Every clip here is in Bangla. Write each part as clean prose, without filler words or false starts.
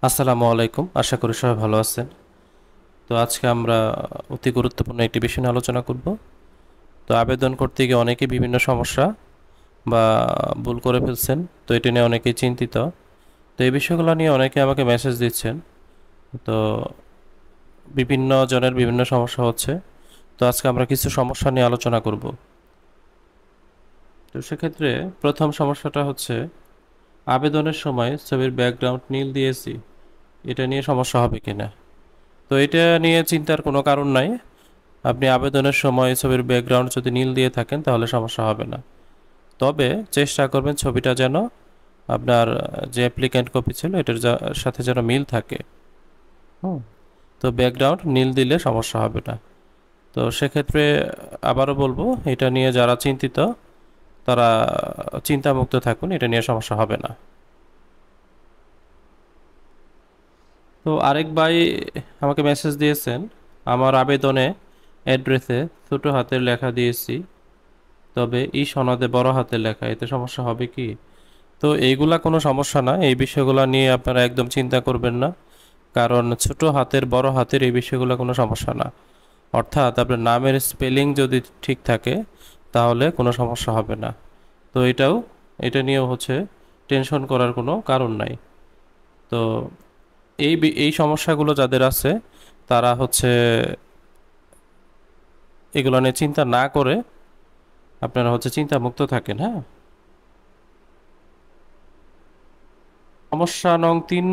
আসসালামু আলাইকুম, আশা করি সবাই ভালো আছেন। তো আজকে আমরা অতি গুরুত্বপূর্ণ একটি বিষয় নিয়ে আলোচনা করব। তো আবেদন করতে গিয়ে অনেকে বিভিন্ন সমস্যা বা ভুল করে ফেলছেন। তো এটা নিয়ে অনেকেই চিন্তিত। তো এই বিষয়গুলো নিয়ে অনেকে আমাকে মেসেজ দিচ্ছেন। তো বিভিন্ন জনের বিভিন্ন সমস্যা হচ্ছে। তো আজকে আমরা কিছু সমস্যা নিয়ে আলোচনা করব। তো সেক্ষেত্রে প্রথম সমস্যাটা হচ্ছে আবেদনের সময় ছবির ব্যাকগ্রাউন্ড নীল দিয়েছি, এটা নিয়ে সমস্যা হবে কিনা। তো এটা নিয়ে চিন্তার কোনো কারণ নাই। আপনি আবেদনের সময় ছবির ব্যাকগ্রাউন্ড যদি নীল দিয়ে থাকেন তাহলে সমস্যা হবে না। তবে চেষ্টা করবেন ছবিটা যেন আপনার যে অ্যাপ্লিক্যান্ট কপি ছিল এটার সাথে যেন মিল থাকে। হুম। তো ব্যাকগ্রাউন্ড নীল দিলে সমস্যা হবে না। তো সেক্ষেত্রে আবারও বলবো, এটা নিয়ে যারা চিন্তিত তারা চিন্তামুক্ত থাকুন, এটা নিয়ে সমস্যা হবে না। তো আরেক ভাই আমাকে মেসেজ দিয়েছেন, আমার আবেদনে অ্যাড্রেসে ছোট হাতের লেখা দিয়েছি, তবে সনদে বড় হাতের লেখা, এতে সমস্যা হবে কি? তো এইগুলা কোনো সমস্যা না, এই বিষয়গুলো নিয়ে আপনারা একদম চিন্তা করবেন না। কারণ ছোট হাতের বড় হাতের এই বিষয়গুলো কোনো সমস্যা না। অর্থাৎ আপনার নামের স্পেলিং যদি ঠিক থাকে তাহলে কোনো সমস্যা হবে না। তো এটা নিয়েও টেনশন করার কোনো কারণ নাই। তো এই সমস্যাগুলো যাদের আছে তারা এগুলো নিয়ে চিন্তা না করে আপনারা চিন্তা মুক্ত থাকেন, হ্যাঁ। সমস্যা নং 3,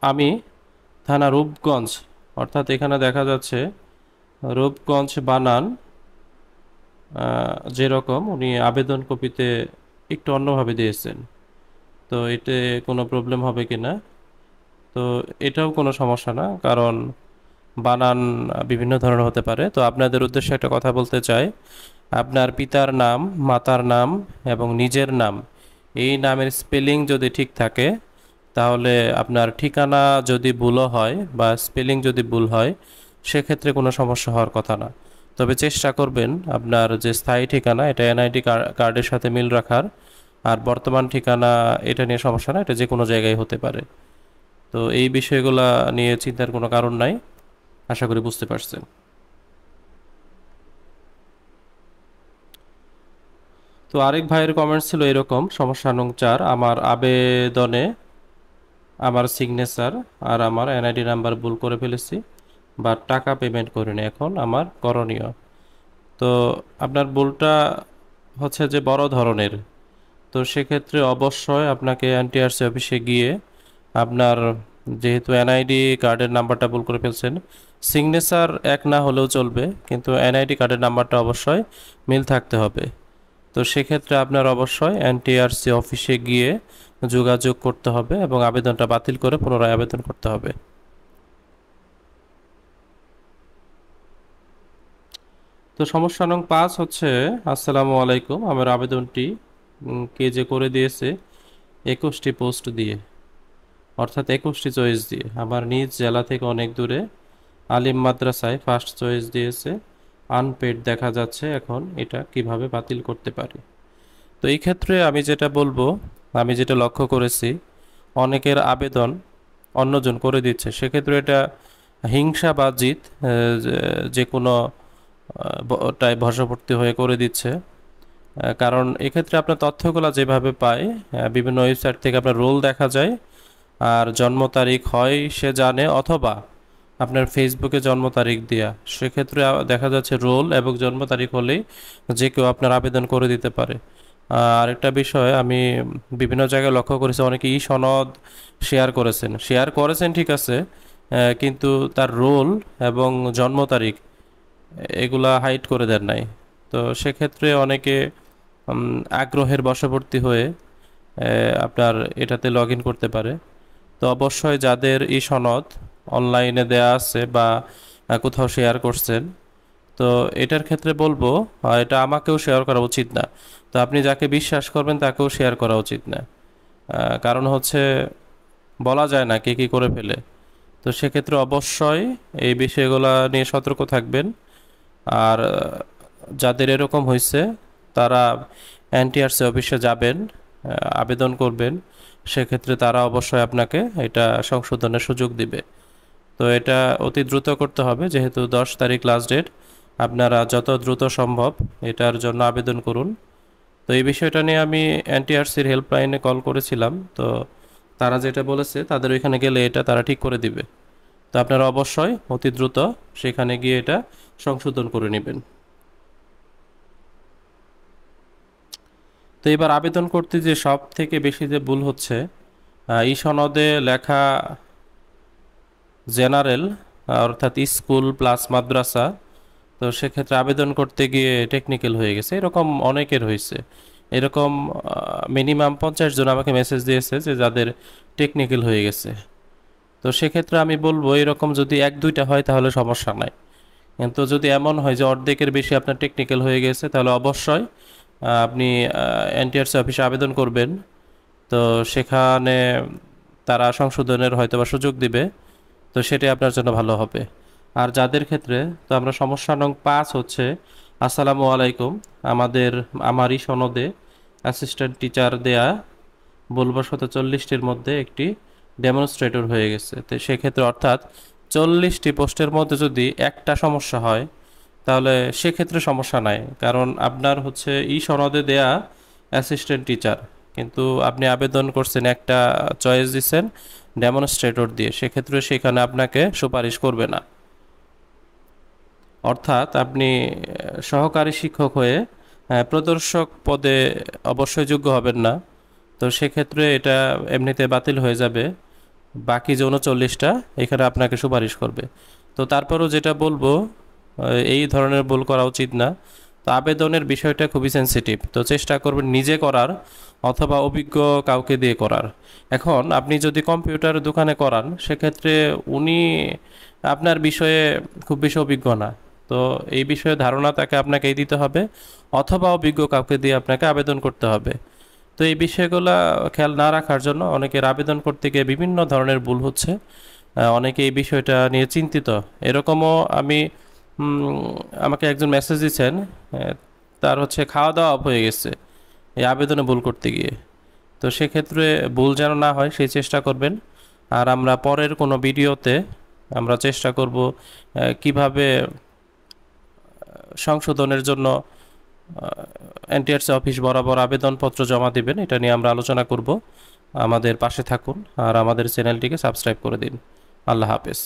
আমি থানা রূপগঞ্জ, অর্থাৎ এখানে দেখা যাচ্ছে রূপগঞ্জ বানান যেরকম উনি আবেদন কপিতে একটু অন্যভাবে দিয়েছেন। তো এতে কোনো প্রবলেম হবে কি না? তো এটাও কোনো সমস্যা না, কারণ বানান বিভিন্ন ধরনের হতে পারে। তো আপনাদের উদ্দেশ্যে একটা কথা বলতে চাই, আপনার পিতার নাম, মাতার নাম এবং নিজের নাম, এই নামের স্পেলিং যদি ঠিক থাকে তাহলে আপনার ঠিকানা যদি ভুলও হয় বা স্পেলিং যদি ভুল হয় সেক্ষেত্রে কোনো সমস্যা হওয়ার কথা না। তবে চেষ্টা করবেন আপনার যে স্থায়ী ঠিকানা এটা এনআইডি কার্ডের সাথে মিল রাখার। আর বর্তমান ঠিকানা, এটা নিয়ে সমস্যা না, এটা যে কোনো জায়গায় হতে পারে। তো এই বিষয়গুলা নিয়ে চিন্তার কোনো কারণ নাই, আশা করি বুঝতে পারছেন। তো আরেক ভাইয়ের কমেন্টস ছিল এরকম, সমস্যা নং 4, আমার আবেদনে আমার সিগনেচার আর আমার এনআইডি নাম্বার ভুল করে ফেলেছি বা টাকা পেমেন্ট করিনি, এখন আমার করণীয়। তো আপনার ভুলটা যে বড় ধরনের। তো সেক্ষেত্রে অবশ্যই আপনাকে এনটিআরসি অফিসে গিয়ে আপনার, যেহেতু এনআইডি কার্ডের নাম্বারটা ভুল করে ফেলছেন, সিগনেচার এক না হলেও চলবে কিন্তু এনআইডি কার্ডের নাম্বারটা অবশ্যই মিল থাকতে হবে। তো সেক্ষেত্রে আপনার অবশ্যই এনটিআরসি অফিসে গিয়ে যোগাযোগ করতে হবে এবং আবেদনটা বাতিল করে পুনরায় আবেদন করতে হবে। তো সমস্যা নং 5 আসসালামু আলাইকুম, আমার আবেদনটি কে যে করে দিয়েছে 21টি পোস্ট দিয়ে, অর্থাৎ 21টি চয়েস দিয়ে, আমার নিজ জেলা থেকে অনেক দূরে, আলিম মাদ্রাসায় ফার্স্ট চয়েস দিয়েছে, আনপেড দেখা যাচ্ছে, এখন এটা কিভাবে বাতিল করতে পারি? তো এই ক্ষেত্রে আমি যেটা বলবো, আমি যেটা লক্ষ্য করেছি, অনেকের আবেদন অন্যজন করে দিচ্ছে, সেক্ষেত্রে এটা হিংসা বা জিত যে কোনো টাই বশবর্তী হয়ে করে দিচ্ছে। কারণ এক্ষেত্রে আপনার তথ্যগুলো যেভাবে পায়, বিভিন্ন ওয়েবসাইট থেকে আপনার রোল দেখা যায়, আর জন্ম তারিখ হয় সে জানে, অথবা আপনার ফেসবুকে জন্ম তারিখ দেয়া, সেক্ষেত্রে দেখা যাচ্ছে রোল এবং জন্ম তারিখ হলেই যে কেউ আপনার আবেদন করে দিতে পারে। আরেকটা বিষয় আমি বিভিন্ন জায়গায় লক্ষ্য করেছি, অনেকে সনদ শেয়ার করেছেন ঠিক আছে, কিন্তু তার রোল এবং জন্ম তারিখ এগুলা হাইড করে দেন নাই। তো সেক্ষেত্রে অনেকে আগ্রহের বশবর্তী হয়ে আপনার এটাতে লগ ইন করতে পারে। তো অবশ্যই যাদের সনদ অনলাইনে দেয়া আছে বা কোথাও শেয়ার করছেন, তো এটার ক্ষেত্রে বলবো এটা আমাকেও শেয়ার করা উচিত না। তো আপনি যাকে বিশ্বাস করবেন তাকেও শেয়ার করা উচিত না। কারণ বলা যায় না কে কী করে ফেলে। তো সেক্ষেত্রে অবশ্যই এই বিষয়গুলো নিয়ে সতর্ক থাকবেন। আর যাদের এরকম হয়েছে তারা এনটিআরসি অফিসে যাবেন, আবেদন করবেন, সেক্ষেত্রে তারা অবশ্যই আপনাকে এটা সংশোধনের সুযোগ দিবে। তো এটা অতি দ্রুত করতে হবে, যেহেতু 10 তারিখ লাস্ট ডেট। আপনারা যত দ্রুত সম্ভব এটার জন্য আবেদন করুন। তো এই বিষয়টা নিয়ে আমি এনটিআরসির হেল্পলাইনে কল করেছিলাম, তো তারা যেটা বলেছে তাদের ওইখানে গেলে এটা তারা ঠিক করে দিবে। তো আপনারা অবশ্যই অতি দ্রুত সেখানে গিয়ে এটা সংশোধন করে নেবেন। তো এবার আবেদন করতে যে সব থেকে বেশি যে ভুল হচ্ছে, এই সনদে লেখা জেনারেল, অর্থাৎ স্কুল প্লাস মাদ্রাসা। তো সেক্ষেত্রে আবেদন করতে গিয়ে টেকনিক্যাল হয়ে গেছে, এরকম অনেকের হয়েছে। এরকম মিনিমাম 50 জন আমাকে মেসেজ দিয়েছে যে যাদের টেকনিক্যাল হয়ে গেছে। তো সেক্ষেত্রে আমি বলবো এরকম যদি এক দুইটা হয় তাহলে সমস্যা নাই, কিন্তু যদি এমন হয় যে অর্ধেকের বেশি আপনার টেকনিক্যাল হয়ে গেছে তাহলে অবশ্যই আপনি এনটিআরসি অফিসে আবেদন করবেন। তো সেখানে তারা সংশোধনের হয়তো বা সুযোগ দিবে, তো সেটাই আপনার জন্য ভালো হবে। আর যাদের ক্ষেত্রে, তো আমরা সমস্যা নং 5 হচ্ছে আসসালামু আলাইকুম, আমারই সনদে অ্যাসিস্ট্যান্ট টিচার দেয়া ভুলবশত 40টির মধ্যে একটি ডেমনস্ট্রেটর হয়ে গেছে। তো সেক্ষেত্রে অর্থাৎ 40টি পোস্টের মধ্যে যদি একটা সমস্যা হয় তাহলে সেক্ষেত্রে সমস্যা নাই, কারণ আপনার হচ্ছে ই সনদে দেয়া অ্যাসিস্ট্যান্ট টিচার, কিন্তু আপনি আবেদন করছেন একটা চয়েস দিচ্ছেন ডেমনস্ট্রেটর দিয়ে, সেক্ষেত্রে সেখানে আপনাকে সুপারিশ করবে না। অর্থাৎ আপনি সহকারী শিক্ষক হয়ে প্রদর্শক পদে অবশ্যই যোগ্য হবেন না। তো সেক্ষেত্রে এটা এমনিতে বাতিল হয়ে যাবে, বাকি যে 39টা এখানে আপনাকে সুপারিশ করবে। তো তারপরও যেটা বলবো, এই ধরনের ভুল করা উচিত না। তো আবেদনের বিষয়টা খুবই সেনসিটিভ, তো চেষ্টা করবেন নিজে করার অথবা অভিজ্ঞ কাউকে দিয়ে করার। এখন আপনি যদি কম্পিউটার দোকানে করান সেক্ষেত্রে উনি আপনার বিষয়ে খুব বেশি অভিজ্ঞ না। তো এই বিষয়ে ধারণা তাকে আপনাকেই দিতে হবে, অথবা অভিজ্ঞ কাউকে দিয়ে আপনাকে আবেদন করতে হবে। তো এই বিষয়গুলো খেয়াল না রাখার জন্য অনেকের আবেদন করতে গিয়ে বিভিন্ন ধরনের ভুল হচ্ছে। অনেকে এই বিষয়টা নিয়ে চিন্তিত। এরকমও আমাকে একজন মেসেজ দিচ্ছেন, তার হচ্ছে খাওয়া দাওয়া অফ হয়ে গেছে এই আবেদনে ভুল করতে গিয়ে। তো সেক্ষেত্রে ভুল যেন না হয় সেই চেষ্টা করবেন। আর আমরা পরের কোনো ভিডিওতে আমরা চেষ্টা করব কিভাবে সংশোধনের জন্য এনটিআরসি অফিস বরাবর আবেদনপত্র জমা দিবেন, এটা নিয়ে আমরা আলোচনা করব। আমাদের পাশে থাকুন আর আমাদের চ্যানেলটিকে সাবস্ক্রাইব করে দিন। আল্লাহ হাফেজ।